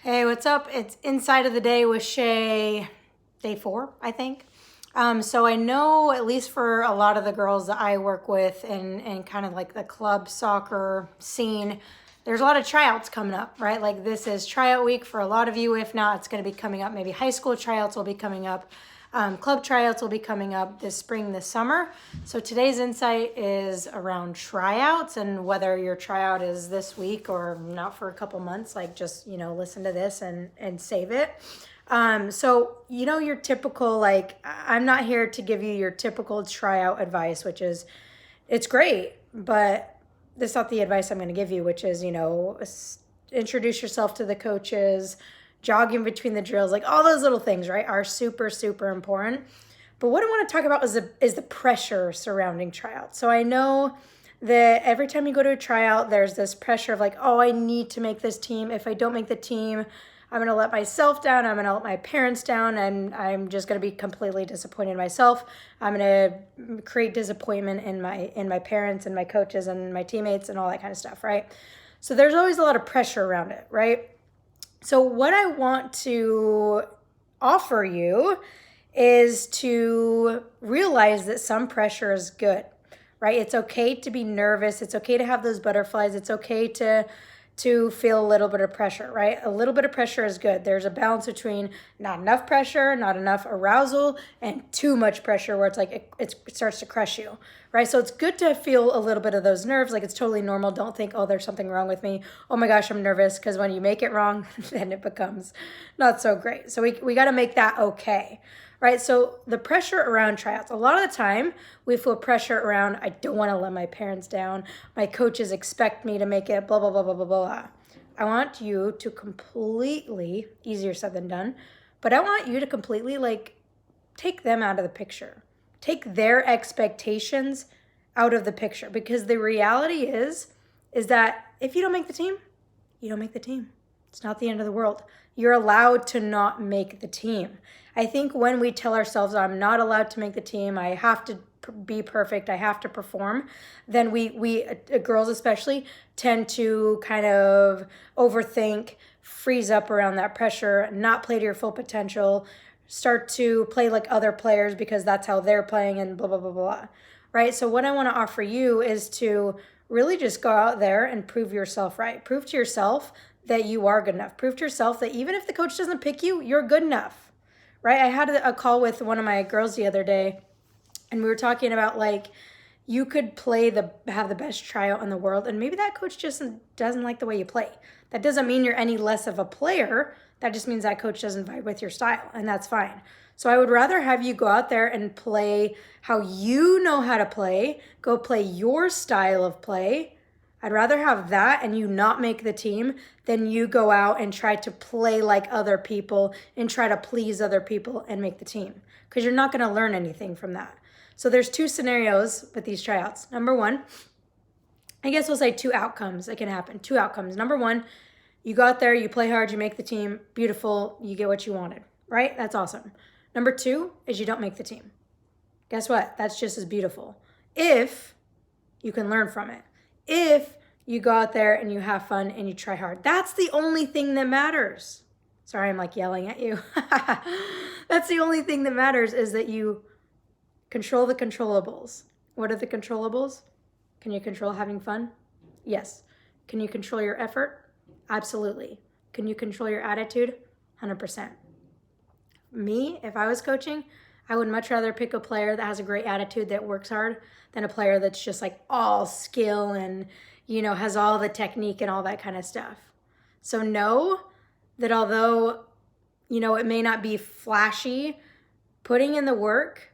Hey, what's up? It's Inside of the Day with Shay, day 4, I think. So I know, at least for a lot of the girls that I work with and kind of like the club soccer scene, there's a lot of tryouts coming up, right? Like this is tryout week for a lot of you. If not, it's going to be coming up. Maybe high school tryouts will be coming up. Club tryouts will be coming up this spring, this summer. So today's insight is around tryouts and whether your tryout is this week or not for a couple months, like just, listen to this and save it. So, your typical, like, I'm not here to give you your typical tryout advice, which is, it's great, but that's not the advice I'm going to give you, which is, introduce yourself to the coaches, jogging between the drills, like all those little things, right, are super, super important. But what I want to talk about is the pressure surrounding tryouts. So I know that every time you go to a tryout, there's this pressure of like, oh, I need to make this team. If I don't make the team, I'm going to let myself down. I'm going to let my parents down, and I'm just going to be completely disappointed in myself. I'm going to create disappointment in my parents and my coaches and my teammates and all that kind of stuff, right? So there's always a lot of pressure around it, right? So what I want to offer you is to realize that some pressure is good, right? It's okay to be nervous. It's okay to have those butterflies. It's okay to feel a little bit of pressure, right? A little bit of pressure is good. There's a balance between not enough pressure, not enough arousal, and too much pressure where it's like it starts to crush you, right? So it's good to feel a little bit of those nerves. Like it's totally normal. Don't think, oh, there's something wrong with me. Oh my gosh, I'm nervous. Because when you make it wrong, then it becomes not so great. So we got to make that okay. Right, so the pressure around tryouts, a lot of the time we feel pressure around, I don't want to let my parents down, my coaches expect me to make it, blah, blah, blah, blah, blah, blah. I want you to completely, easier said than done, but I want you to completely take them out of the picture. Take their expectations out of the picture, because the reality is that if you don't make the team, you don't make the team. It's not the end of the world. You're allowed to not make the team. I think when we tell ourselves, I'm not allowed to make the team, I have to be perfect, I have to perform, then we girls especially, tend to kind of overthink, freeze up around that pressure, not play to your full potential, start to play like other players because that's how they're playing and blah, blah, blah, blah. Right? So what I want to offer you is to really just go out there and prove yourself right. Prove to yourself that you are good enough. Prove to yourself that even if the coach doesn't pick you, you're good enough. Right? I had a call with one of my girls the other day, and we were talking about you could have the best tryout in the world, and maybe that coach just doesn't like the way you play. That doesn't mean you're any less of a player. That just means that coach doesn't vibe with your style, and that's fine. So I would rather have you go out there and play how you know how to play, go play your style of play. I'd rather have that and you not make the team than you go out and try to play like other people and try to please other people and make the team, because you're not going to learn anything from that. So there's 2 scenarios with these tryouts. Number 1, I guess we'll say 2 outcomes that can happen. 2 outcomes. Number 1, you go out there, you play hard, you make the team, beautiful, you get what you wanted, right? That's awesome. Number 2 is you don't make the team. Guess what? That's just as beautiful, if you can learn from it. If you go out there and you have fun and you try hard. That's the only thing that matters. Sorry, I'm yelling at you. That's the only thing that matters, is that you control the controllables. What are the controllables? Can you control having fun? Yes. Can you control your effort? Absolutely. Can you control your attitude? 100%. Me, if I was coaching, I would much rather pick a player that has a great attitude, that works hard, than a player that's just all skill and, has all the technique and all that kind of stuff. So know that although, it may not be flashy, putting in the work,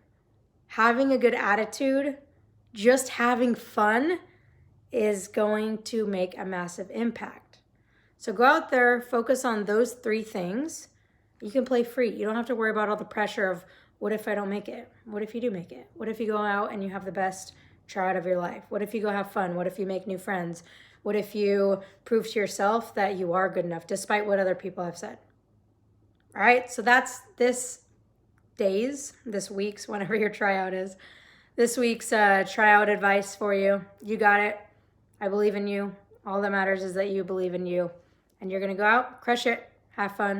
having a good attitude, just having fun is going to make a massive impact. So go out there, focus on those 3 things. You can play free. You don't have to worry about all the pressure of, what if I don't make it? What if you do make it? What if you go out and you have the best tryout of your life? What if you go have fun? What if you make new friends? What if you prove to yourself that you are good enough, despite what other people have said? All right, so that's this week's, whenever your tryout is, this week's tryout advice for you. You got it. I believe in you. All that matters is that you believe in you. And you're going to go out, crush it, Have fun.